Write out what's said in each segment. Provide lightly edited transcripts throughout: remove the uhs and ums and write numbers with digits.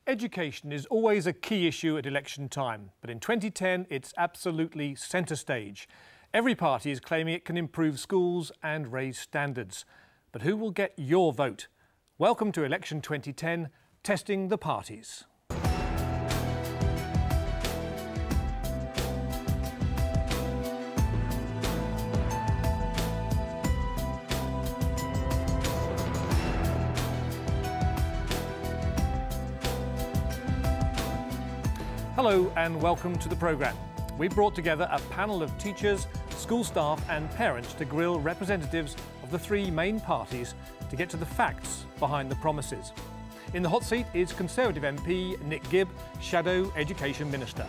Education is always a key issue at election time, but in 2010 it's absolutely centre stage. Every party is claiming it can improve schools and raise standards. But who will get your vote? Welcome to Election 2010, Testing the Parties. Hello and welcome to the programme. We've brought together a panel of teachers, school staff and parents to grill representatives of the three main parties to get to the facts behind the promises. In the hot seat is Conservative MP Nick Gibb, Shadow Education Minister.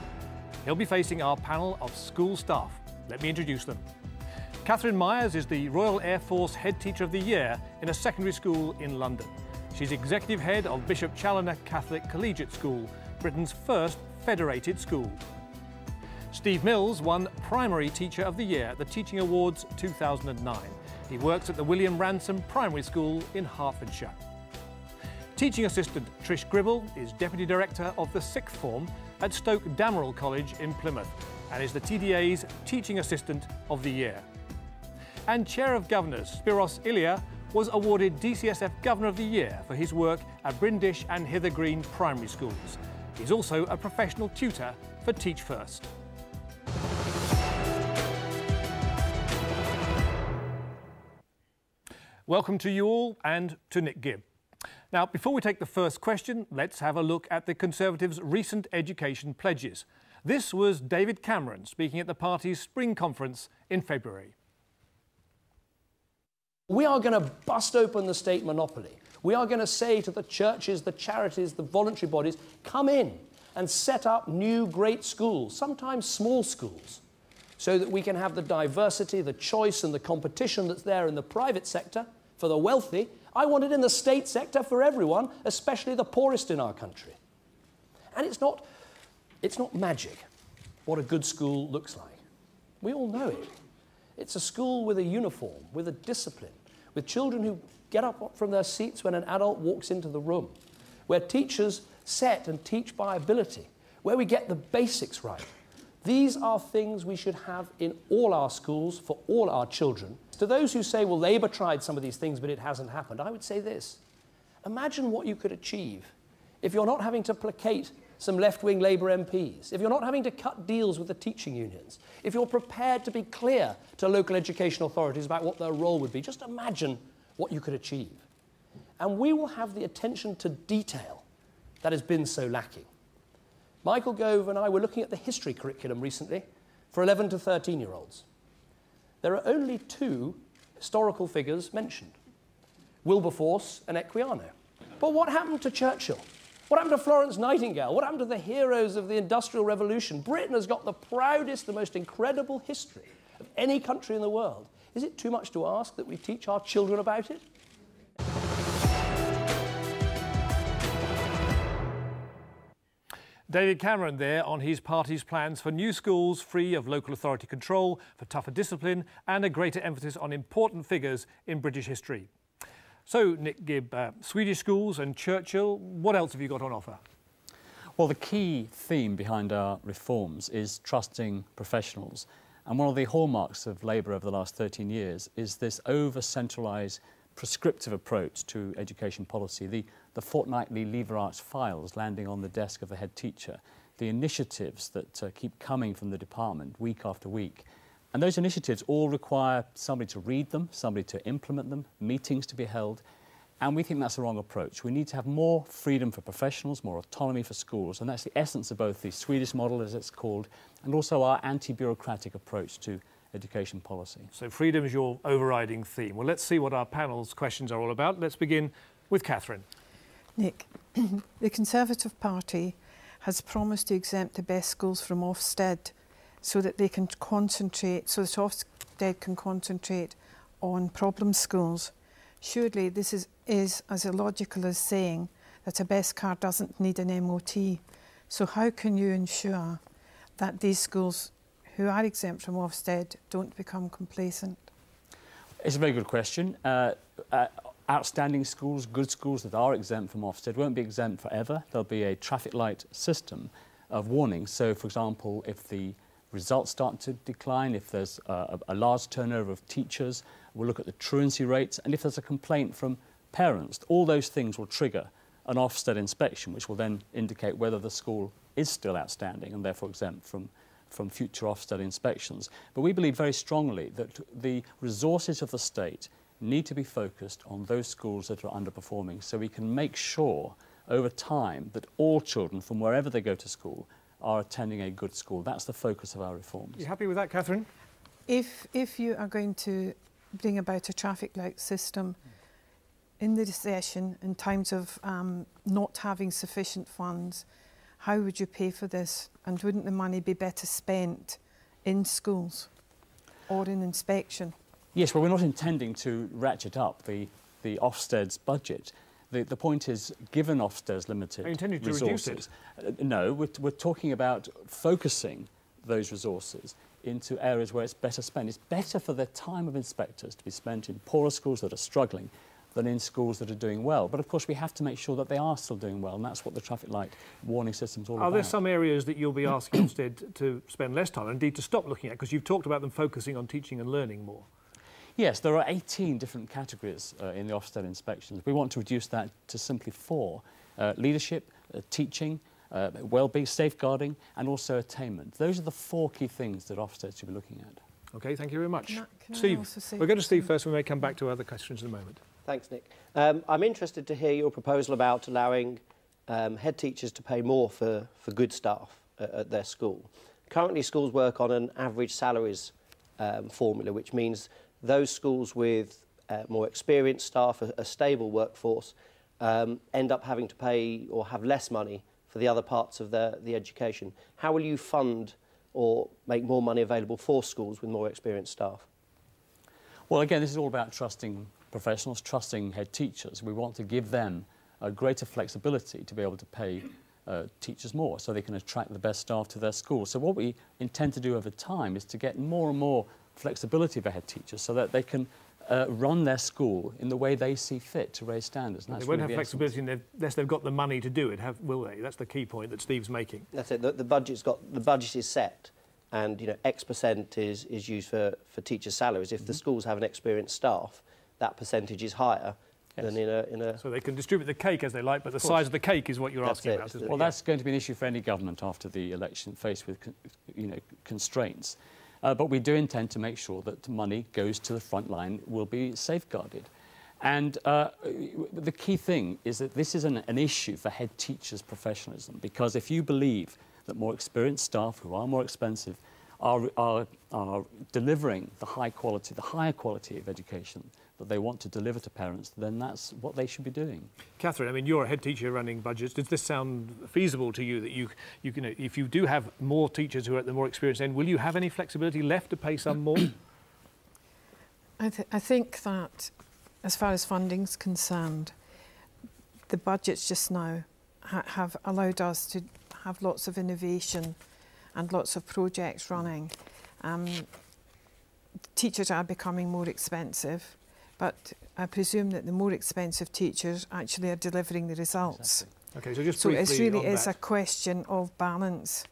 He'll be facing our panel of school staff. Let me introduce them. Catherine Myers is the Royal Air Force Head Teacher of the Year in a secondary school in London. She's Executive Head of Bishop Challoner Catholic Collegiate School, Britain's first federated school. Steve Mills won Primary Teacher of the Year at the Teaching Awards 2009. He works at the William Ransom Primary School in Hertfordshire. Teaching Assistant Trish Gribble is Deputy Director of the Sixth Form at Stoke Damerel College in Plymouth and is the TDA's Teaching Assistant of the Year. And Chair of Governors Spiros Ilia was awarded DCSF Governor of the Year for his work at Bryndish and Hither Green Primary Schools. He's also a professional tutor for Teach First. Welcome to you all and to Nick Gibb. Now, before we take the first question, let's have a look at the Conservatives' recent education pledges. This was David Cameron speaking at the party's spring conference in February. We are going to bust open the state monopoly. We are going to say to the churches, the charities, the voluntary bodies, come in and set up new great schools, sometimes small schools, so that we can have the diversity, the choice and the competition that's there in the private sector for the wealthy. I want it in the state sector for everyone, especially the poorest in our country. And it's not magic what a good school looks like. We all know it. It's a school with a uniform, with a discipline, with children who get up from their seats when an adult walks into the room, where teachers set and teach by ability, where we get the basics right. These are things we should have in all our schools for all our children. To those who say, well, Labour tried some of these things, but it hasn't happened, I would say this. Imagine what you could achieve if you're not having to placate some left-wing Labour MPs, if you're not having to cut deals with the teaching unions, if you're prepared to be clear to local education authorities about what their role would be. Just imagine what you could achieve. And we will have the attention to detail that has been so lacking. Michael Gove and I were looking at the history curriculum recently for 11 to 13-year-olds. There are only two historical figures mentioned, Wilberforce and Equiano. But what happened to Churchill? What happened to Florence Nightingale? What happened to the heroes of the Industrial Revolution? Britain has got the proudest, the most incredible history of any country in the world. Is it too much to ask that we teach our children about it? David Cameron there on his party's plans for new schools free of local authority control, for tougher discipline and a greater emphasis on important figures in British history. So, Nick Gibb, Swedish schools and Churchill, what else have you got on offer? Well, the key theme behind our reforms is trusting professionals. And one of the hallmarks of Labour over the last 13 years is this over-centralised, prescriptive approach to education policy. The fortnightly Lever Arch files landing on the desk of the head teacher, the initiatives that keep coming from the department week after week. And those initiatives all require somebody to read them, somebody to implement them, meetings to be held, and we think that's the wrong approach. We need to have more freedom for professionals, more autonomy for schools, and that's the essence of both the Swedish model, as it's called, and also our anti-bureaucratic approach to education policy. So freedom is your overriding theme. Well, let's see what our panel's questions are all about. Let's begin with Catherine. Nick, the Conservative Party has promised to exempt the best schools from Ofsted so that they can concentrate, so that Ofsted can concentrate on problem schools. Surely this is as illogical as saying that a best car doesn't need an MOT. So how can you ensure that these schools who are exempt from Ofsted don't become complacent? It's a very good question. outstanding schools, good schools that are exempt from Ofsted won't be exempt forever. There'll be a traffic light system of warning. So, for example, if the results start to decline, if there's a large turnover of teachers, we'll look at the truancy rates, and if there's a complaint from parents, all those things will trigger an Ofsted inspection, which will then indicate whether the school is still outstanding and therefore exempt from future Ofsted inspections. But we believe very strongly that the resources of the state need to be focused on those schools that are underperforming, so we can make sure over time that all children from wherever they go to school are attending a good school. That's the focus of our reforms. You happy with that, Catherine? If you are going to bring about a traffic light system in the recession, in times of not having sufficient funds, how would you pay for this? And wouldn't the money be better spent in schools or in inspection? Yes, well, we're not intending to ratchet up the Ofsted's budget. The point is, given Ofsted's limited resources, no, we're talking about focusing those resources into areas where it's better spent. It's better for the time of inspectors to be spent in poorer schools that are struggling than in schools that are doing well. But of course we have to make sure that they are still doing well, and that's what the traffic light warning system's all about. Are there some areas that you'll be asking Ofsted to spend less time, and indeed to stop looking at, because you've talked about them focusing on teaching and learning more? Yes, there are 18 different categories in the Ofsted inspections. We want to reduce that to simply 4. Leadership, teaching, well-being, safeguarding, and also attainment. Those are the 4 key things that Ofsted should be looking at. OK, thank you very much. Can Steve, we'll go to Steve first, we may come back to other questions in a moment. Thanks, Nick. I'm interested to hear your proposal about allowing head teachers to pay more for good staff at their school. Currently, schools work on an average salaries formula, which means those schools with more experienced staff, a stable workforce, end up having to pay or have less money for the other parts of the education. How will you fund or make more money available for schools with more experienced staff? Well, again, this is all about trusting professionals, trusting head teachers. We want to give them a greater flexibility to be able to pay teachers more so they can attract the best staff to their schools. So what we intend to do over time is to get more and more flexibility for head teachers so that they can run their school in the way they see fit to raise standards. They won't have flexibility unless they've got the money to do it, will they? That's the key point that Steve's making. That's it. The budget is set, and X% is used for teachers' salaries. If the schools have an experienced staff, that percentage is higher than in a. So they can distribute the cake as they like, but the size of the cake is what you're asking about. Well, that's going to be an issue for any government after the election, faced with constraints. But we do intend to make sure that money goes to the front line, will be safeguarded. And the key thing is that this is an issue for head teachers' professionalism, because if you believe that more experienced staff who are more expensive are delivering the higher quality of education that they want to deliver to parents, then that's what they should be doing. Catherine, I mean, you're a head teacher running budgets. Does this sound feasible to you that you can, if you do have more teachers who are at the more experienced end, will you have any flexibility left to pay some more? I think that as far as funding's concerned, the budgets just now have allowed us to have lots of innovation and lots of projects running. Teachers are becoming more expensive, but I presume that the more expensive teachers actually are delivering the results. Exactly. OK, so just so briefly it really on is that. A question of balance.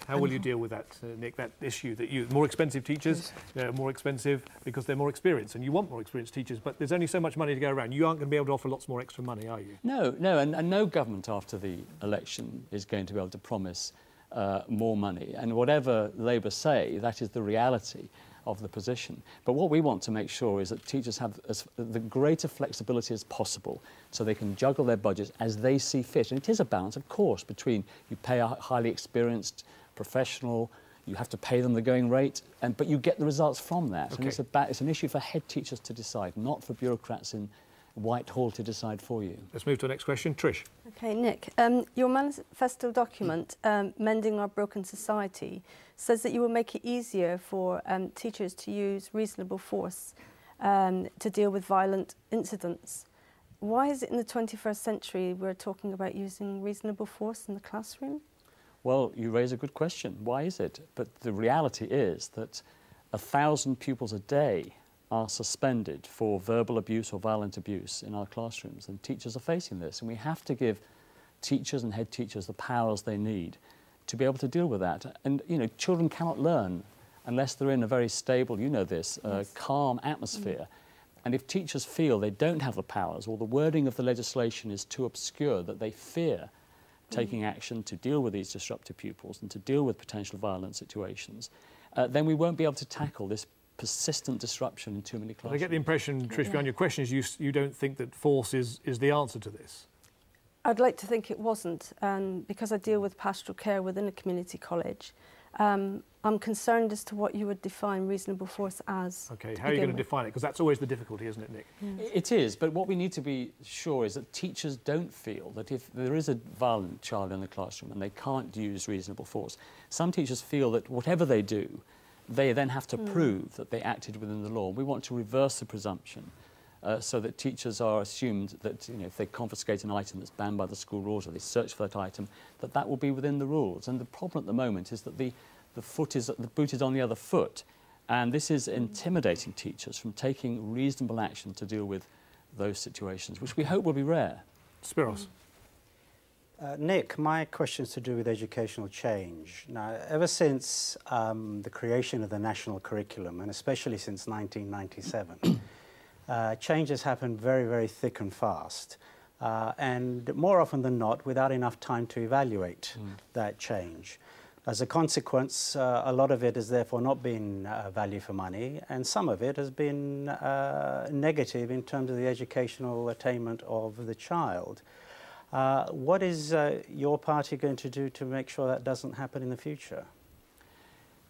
How will you deal with that, Nick, that issue that more expensive teachers, they're more expensive because they're more experienced, and you want more experienced teachers, but there's only so much money to go around. You aren't going to be able to offer lots more extra money, are you? No, and no government after the election is going to be able to promise more money. And whatever Labour say, that is the reality of the position. But what we want to make sure is that teachers have the greater flexibility as possible so they can juggle their budgets as they see fit. And it is a balance, of course, between you pay a highly experienced professional, you have to pay them the going rate, but you get the results from that. Okay. And it's an issue for head teachers to decide, not for bureaucrats in Whitehall to decide for you. Let's move to the next question. Trish. OK, Nick, your manifesto document, Mending Our Broken Society, says that you will make it easier for teachers to use reasonable force to deal with violent incidents. Why is it in the 21st century we're talking about using reasonable force in the classroom? Well, you raise a good question. Why is it? But the reality is that 1,000 pupils a day are suspended for verbal abuse or violent abuse in our classrooms, and teachers are facing this, and we have to give teachers and head teachers the powers they need to be able to deal with that. And, you know, children cannot learn unless they're in a very stable, you know this, calm atmosphere. And if teachers feel they don't have the powers, or the wording of the legislation is too obscure that they fear taking action to deal with these disruptive pupils and to deal with potential violent situations, then we won't be able to tackle this persistent disruption in too many classrooms. I get the impression, Trish, behind your question is you don't think that force is the answer to this. I'd like to think it wasn't, and because I deal with pastoral care within a community college, I'm concerned as to what you would define reasonable force as. OK, how are you going to define it? Because that's always the difficulty, isn't it, Nick? Yes. It is, but what we need to be sure is that teachers don't feel that if there is a violent child in the classroom and they can't use reasonable force, some teachers feel that whatever they do, they then have to prove that they acted within the law. We want to reverse the presumption so that teachers are assumed that, you know, if they confiscate an item that's banned by the school rules or they search for that item, that will be within the rules. And the problem at the moment is that the boot is on the other foot, and this is intimidating teachers from taking reasonable action to deal with those situations, which we hope will be rare. Spiros. Nick, my question is to do with educational change. Now, ever since the creation of the national curriculum, and especially since 1997, change has happened very, very thick and fast, and more often than not, without enough time to evaluate that change. As a consequence, a lot of it has therefore not been value for money, and some of it has been negative in terms of the educational attainment of the child. What is your party going to do to make sure that doesn't happen in the future?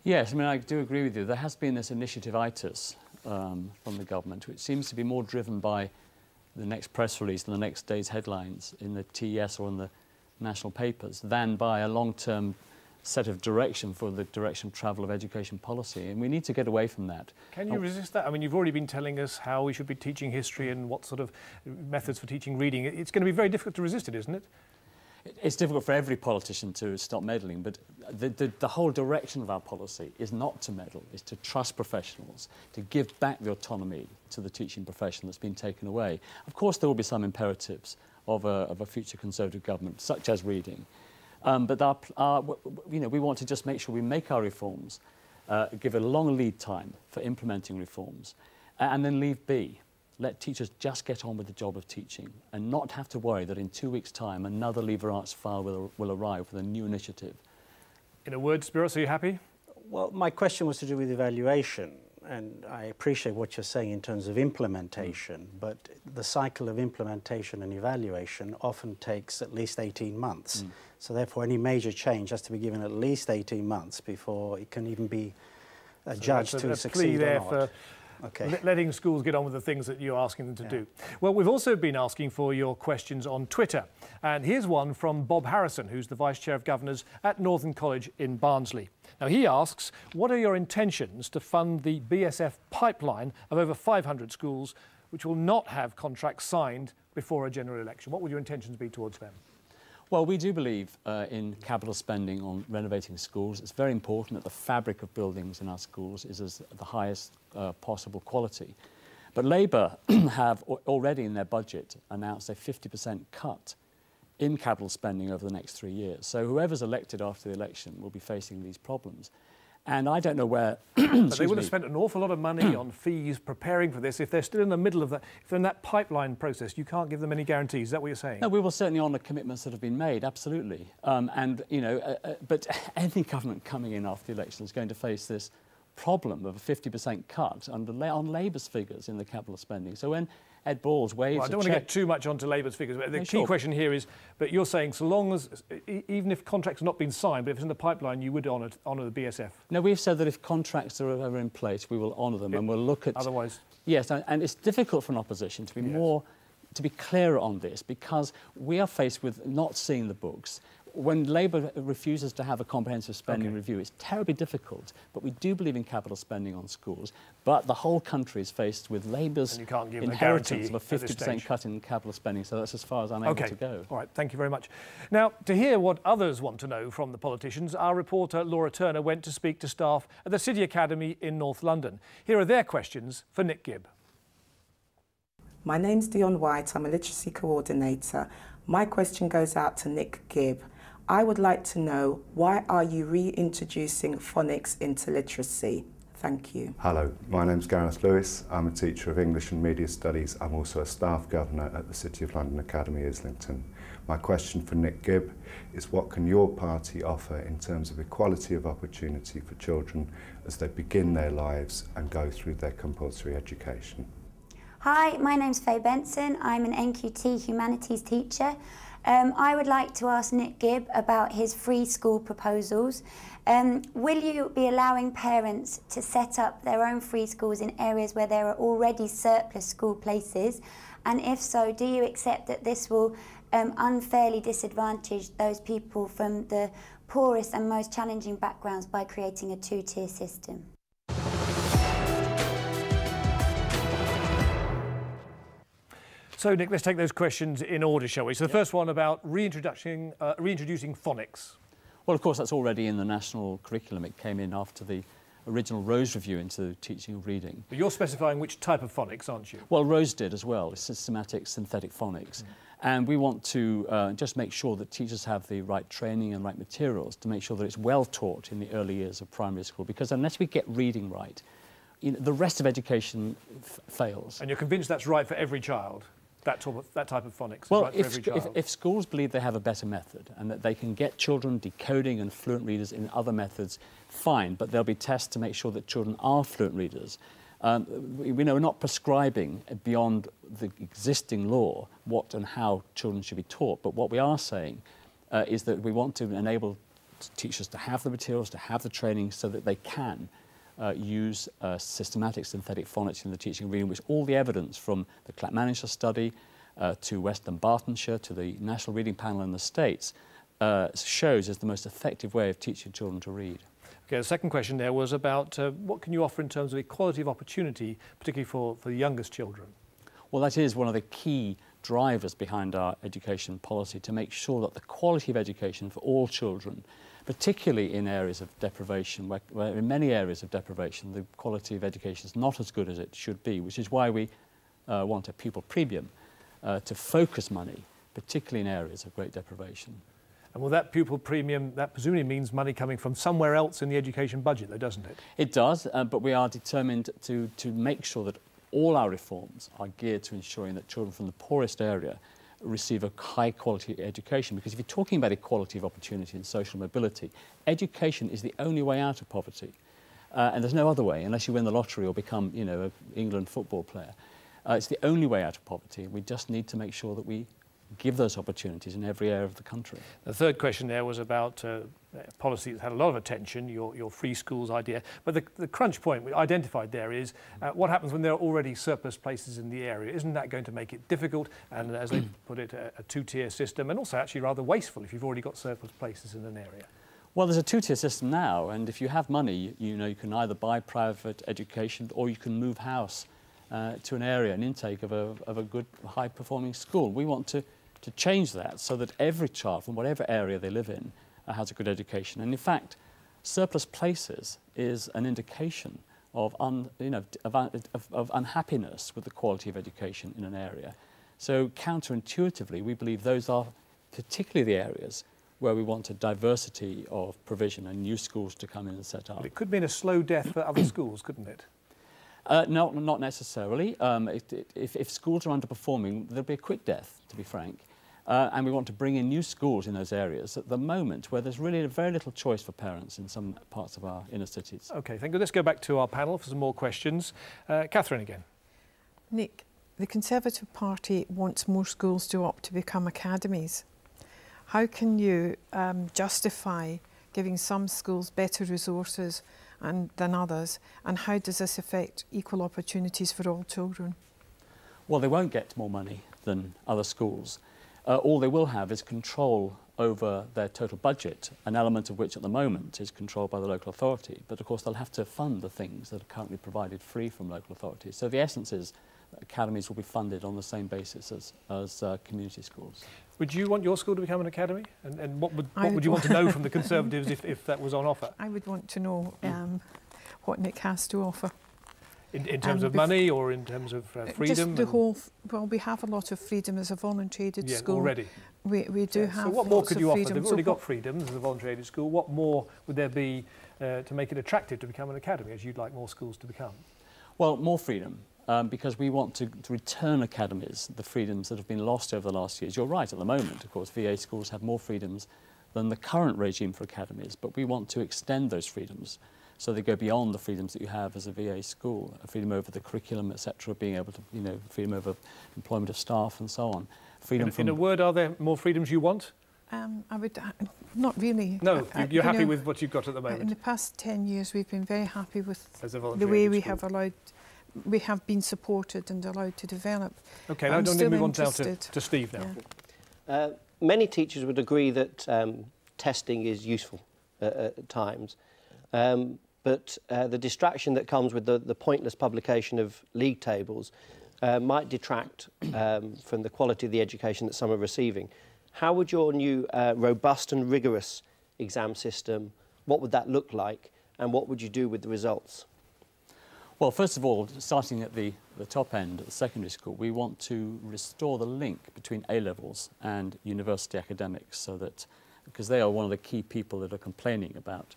Yes, I mean, I do agree with you. There has been this initiative ITIS from the government, which seems to be more driven by the next press release and the next day's headlines in the TES or in the national papers than by a long-term set of direction for the direction of travel of education policy, and we need to get away from that. Can you resist that? I mean, you've already been telling us how we should be teaching history and what sort of methods for teaching reading. It's going to be very difficult to resist it, isn't it? It's difficult for every politician to stop meddling, but the whole direction of our policy is not to meddle, is to trust professionals, to give back the autonomy to the teaching profession that's been taken away. Of course, there will be some imperatives of a future Conservative government, such as reading. But you know, we want to just make sure we make our reforms, give a long lead time for implementing reforms, and then leave be. Let teachers just get on with the job of teaching and not have to worry that in 2 weeks' time another Lever Arts file will arrive with a new initiative. In a word, Spiros, are you happy? Well, my question was to do with evaluation, and I appreciate what you're saying in terms of implementation, but the cycle of implementation and evaluation often takes at least 18 months. So therefore, any major change has to be given at least 18 months before it can even be judged to succeed or not. For letting schools get on with the things that you're asking them to do. Well, we've also been asking for your questions on Twitter. And here's one from Bob Harrison, who's the Vice Chair of Governors at Northern College in Barnsley. Now, he asks, what are your intentions to fund the BSF pipeline of over 500 schools which will not have contracts signed before a general election? What would your intentions be towards them? Well, we do believe in capital spending on renovating schools. It's very important that the fabric of buildings in our schools is as the highest possible quality. But Labour have already in their budget announced a 50% cut in capital spending over the next 3 years. So whoever's elected after the election will be facing these problems. And I don't know where... But they would have spent an awful lot of money on fees preparing for this. If they're still in the middle of that, if they're in that pipeline process, you can't give them any guarantees. Is that what you're saying? No, we will certainly honour commitments that have been made, absolutely. And, you know, but any government coming in after the election is going to face this problem of a 50% cut on Labour's figures in the capital spending. So when Ed Balls waves I don't want to get too much onto Labour's figures, but the key question here is, but you're saying so long as, even if contracts have not been signed, but if it's in the pipeline, you would honour the BSF? No, we've said that if contracts are ever in place, we will honour them and we'll look at... Otherwise... Yes, and it's difficult for an opposition to be more... to be clearer on this, because we are faced with not seeing the books. when Labour refuses to have a comprehensive spending review, it's terribly difficult. But we do believe in capital spending on schools. But the whole country is faced with Labour's inheritance of a 50% cut in capital spending. So that's as far as I'm able to go. All right, thank you very much. Now, to hear what others want to know from the politicians, our reporter Laura Turner went to speak to staff at the City Academy in North London. Here are their questions for Nick Gibb. My name's Dion White. I'm a literacy coordinator. My question goes out to Nick Gibb. I would like to know, why are you reintroducing phonics into literacy? Thank you. Hello, my name's Gareth Lewis. I'm a teacher of English and Media Studies. I'm also a staff governor at the City of London Academy, Islington. My question for Nick Gibb is, what can your party offer in terms of equality of opportunity for children as they begin their lives and go through their compulsory education? Hi, my name's Faye Benson. I'm an NQT humanities teacher. I would like to ask Nick Gibb about his free school proposals. Will you be allowing parents to set up their own free schools in areas where there are already surplus school places? And if so, do you accept that this will unfairly disadvantage those people from the poorest and most challenging backgrounds by creating a two-tier system? So, Nick, let's take those questions in order, shall we? So the first one about reintroducing phonics. Well, of course, that's already in the national curriculum. It came in after the original Rose Review into teaching of reading. But you're specifying which type of phonics, aren't you? Well, Rose did as well, systematic synthetic phonics. And we want to just make sure that teachers have the right training and right materials to make sure that it's well taught in the early years of primary school, because unless we get reading right, you know, the rest of education fails. And you're convinced that's right for every child? That type of phonics is well, right for every child? If schools believe they have a better method and that they can get children decoding and fluent readers in other methods, fine, but there'll be tests to make sure that children are fluent readers. We know we're not prescribing beyond the existing law what and how children should be taught, but what we are saying is that we want to enable teachers to have the materials, to have the training so that they can use systematic synthetic phonics in the teaching of reading, which all the evidence from the Clackmannanshire study to Western Bartonshire to the National Reading Panel in the States shows is the most effective way of teaching children to read. Okay, the second question there was about what can you offer in terms of equality of opportunity, particularly for the youngest children? Well, that is one of the key drivers behind our education policy, to make sure that the quality of education for all children, particularly in areas of deprivation, where in many areas of deprivation the quality of education is not as good as it should be, which is why we want a pupil premium to focus money, particularly in areas of great deprivation. And will that pupil premium, that presumably means money coming from somewhere else in the education budget, though, doesn't it? It does, but we are determined to make sure that all our reforms are geared to ensuring that children from the poorest area receive a high quality education, because if you're talking about equality of opportunity and social mobility, education is the only way out of poverty. And there's no other way unless you win the lottery or become, you know, an England football player. It's the only way out of poverty. We just need to make sure that we give those opportunities in every area of the country. The third question there was about policy that's had a lot of attention, your free schools idea. But the crunch point we identified there is what happens when there are already surplus places in the area? Isn't that going to make it difficult and, as they put it, a two-tier system, and also actually rather wasteful if you've already got surplus places in an area? Well, there's a two-tier system now, and if you have money, you know, you can either buy private education or you can move house to an area, an intake of a good, high-performing school. We want to change that so that every child from whatever area they live in has a good education. And in fact, surplus places is an indication of unhappiness with the quality of education in an area. So counterintuitively, we believe those are particularly the areas where we want a diversity of provision and new schools to come in and set up. But it could mean a slow death for other schools, couldn't it? No, not necessarily. If schools are underperforming, there'll be a quick death, to be frank. And we want to bring in new schools in those areas at the moment where there's really very little choice for parents in some parts of our inner cities. OK, thank you. Let's go back to our panel for some more questions. Catherine again. Nick, the Conservative Party wants more schools to opt to become academies. How can you justify giving some schools better resources than others, and how does this affect equal opportunities for all children? Well, they won't get more money than other schools. all they will have is control over their total budget, an element of which at the moment is controlled by the local authority. But of course they'll have to fund the things that are currently provided free from local authorities. So the essence is that academies will be funded on the same basis as community schools. Would you want your school to become an academy? And what would you want to know from the Conservatives if that was on offer? I would want to know what Nick has to offer. In terms of money or in terms of freedom? Just the whole, well, we have a lot of freedom as a voluntary aided school. Already. We do have. So what more could you offer? Freedom. They've already got freedom as a voluntary aided school. What more would there be to make it attractive to become an academy, as you'd like more schools to become? Well, more freedom, because we want to return academies the freedoms that have been lost over the last years. You're right, at the moment, of course, VA schools have more freedoms than the current regime for academies, but we want to extend those freedoms so they go beyond the freedoms that you have as a VA school, a freedom over the curriculum, etc., being able to, you know, freedom over employment of staff and so on. Freedom in a word, are there more freedoms you want? I would, not really. No, you're happy with what you've got at the moment? In the past 10 years, we've been very happy with the way we have been supported and allowed to develop. OK, now don't move on down to Steve now. Yeah. Many teachers would agree that testing is useful at times. But the distraction that comes with the pointless publication of league tables might detract from the quality of the education that some are receiving. How would your new robust and rigorous exam system, what would that look like, and what would you do with the results? Well, first of all, starting at the top end, at the secondary school, we want to restore the link between A-levels and university academics, so that, because they are one of the key people that are complaining about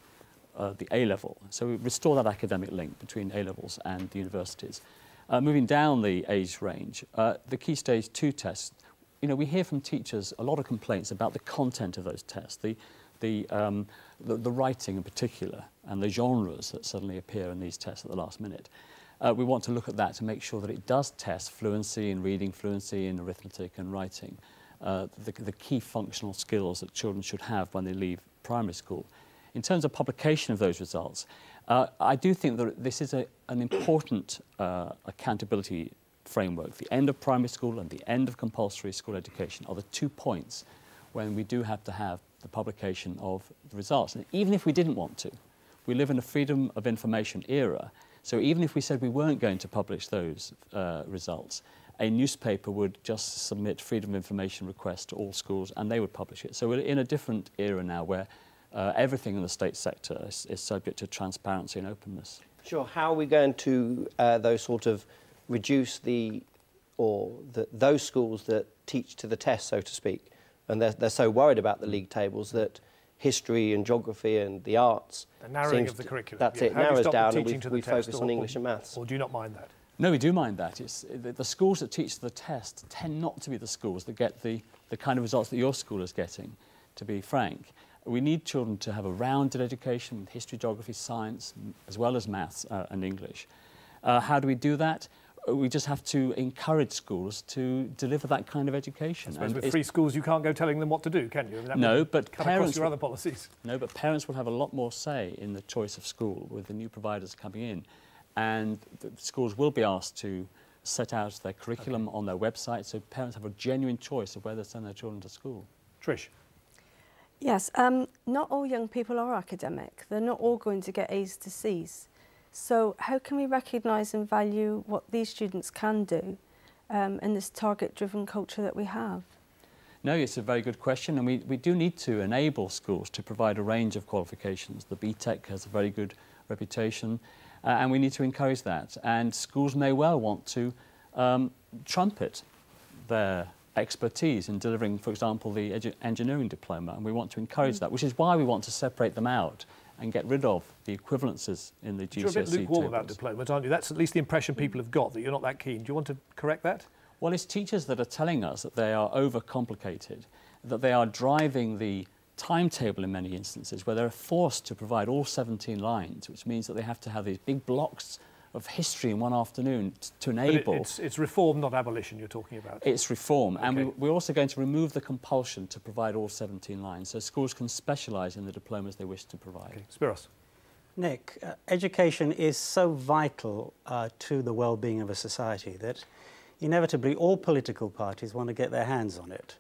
the A-level. So we restore that academic link between A-levels and the universities. Moving down the age range, the Key Stage 2 tests, you know, we hear from teachers a lot of complaints about the content of those tests, the writing in particular, and the genres that suddenly appear in these tests at the last minute. We want to look at that to make sure that it does test fluency in reading, fluency in arithmetic and writing, the key functional skills that children should have when they leave primary school. In terms of publication of those results, I do think that this is an important accountability framework. The end of primary school and the end of compulsory school education are the 2 points when we do have to have the publication of the results. And even if we didn't want to, we live in a freedom of information era, so even if we said we weren't going to publish those results, a newspaper would just submit freedom of information requests to all schools and they would publish it. So we're in a different era now where everything in the state sector is subject to transparency and openness. Sure. How are we going to reduce those schools that teach to the test, so to speak, and they're so worried about the league tables that history and geography and the arts, the narrowing of the curriculum, that's it, narrows down, and we focus on English and maths. Or do you not mind that? No, we do mind that. It's, the schools that teach to the test tend not to be the schools that get the kind of results that your school is getting, to be frank. We need children to have a rounded education with history, geography, science, as well as maths and English. How do we do that? We just have to encourage schools to deliver that kind of education. And with free schools, you can't go telling them what to do, can you? I mean, no, but parents your other policies. No, but parents will have a lot more say in the choice of school with the new providers coming in, and the schools will be asked to set out their curriculum on their website, so parents have a genuine choice of where they send their children to school. Trish. Yes, not all young people are academic. They're not all going to get A's to C's. So how can we recognise and value what these students can do in this target-driven culture that we have? No, it's a very good question, and we do need to enable schools to provide a range of qualifications. The BTEC has a very good reputation, and we need to encourage that. And schools may well want to trumpet their expertise in delivering, for example, the engineering diploma, and we want to encourage that, which is why we want to separate them out and get rid of the equivalences in the GCSE tables. You're a bit lukewarm about diplomas, aren't you? That's at least the impression people have got, that you're not that keen. Do you want to correct that? Well, it's teachers that are telling us that they are overcomplicated, that they are driving the timetable in many instances, where they're forced to provide all 17 lines, which means that they have to have these big blocks of history in one afternoon to enable... But it's reform, not abolition, you're talking about. It's reform, okay. And we're also going to remove the compulsion to provide all 17 lines, so schools can specialise in the diplomas they wish to provide. Okay. Spiros. Nick, education is so vital to the well-being of a society that inevitably all political parties want to get their hands on it.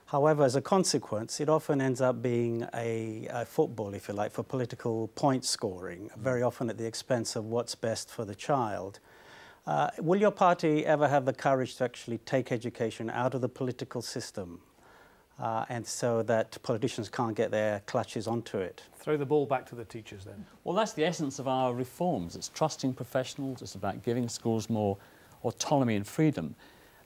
However, as a consequence, it often ends up being a football, if you like, for political point scoring, very often at the expense of what's best for the child. Will your party ever have the courage to actually take education out of the political system, and so that politicians can't get their clutches onto it? Throw the ball back to the teachers then. Well, that's the essence of our reforms. It's trusting professionals, it's about giving schools more autonomy and freedom.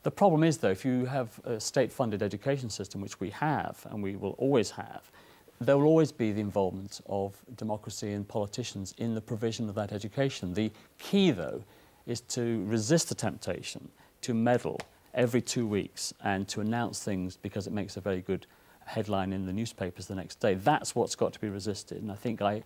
The problem is, though, if you have a state-funded education system, which we have, and we will always have, there will always be the involvement of democracy and politicians in the provision of that education. The key, though, is to resist the temptation to meddle every 2 weeks and to announce things because it makes a very good headline in the newspapers the next day. That's what's got to be resisted. And I think I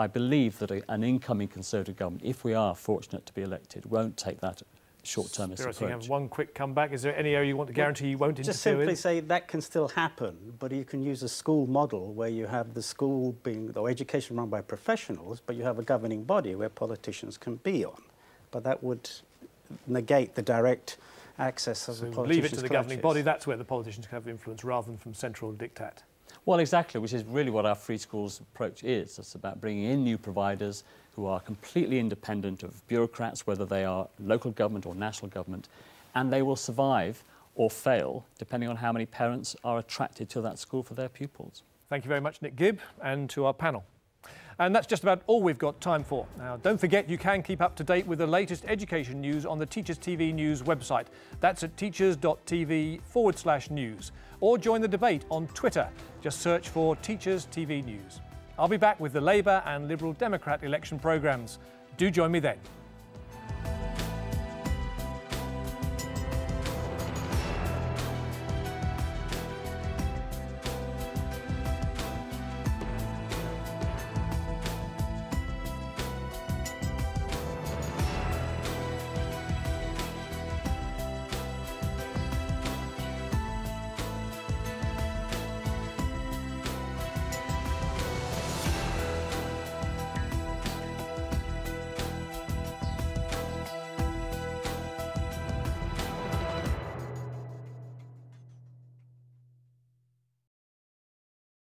believe that an incoming Conservative government, if we are fortunate to be elected, won't take that short-termist approach. You have one quick comeback. Is there any area you want to guarantee you won't interfere with? Just simply say that can still happen, but you can use a school model where you have the school being, or education run by professionals, but you have a governing body where politicians can be on. But that would negate the direct access of the politicians' leave it to the governing body. That's where the politicians can have influence rather than from central diktat. Well, exactly, which is really what our free schools approach is. It's about bringing in new providers who are completely independent of bureaucrats, whether they are local government or national government, and they will survive or fail depending on how many parents are attracted to that school for their pupils. Thank you very much, Nick Gibb, and to our panel. And that's just about all we've got time for. Now, don't forget you can keep up to date with the latest education news on the Teachers TV News website. That's at teachers.tv/news. Or join the debate on Twitter. Just search for Teachers TV News. I'll be back with the Labour and Liberal Democrat election programmes. Do join me then.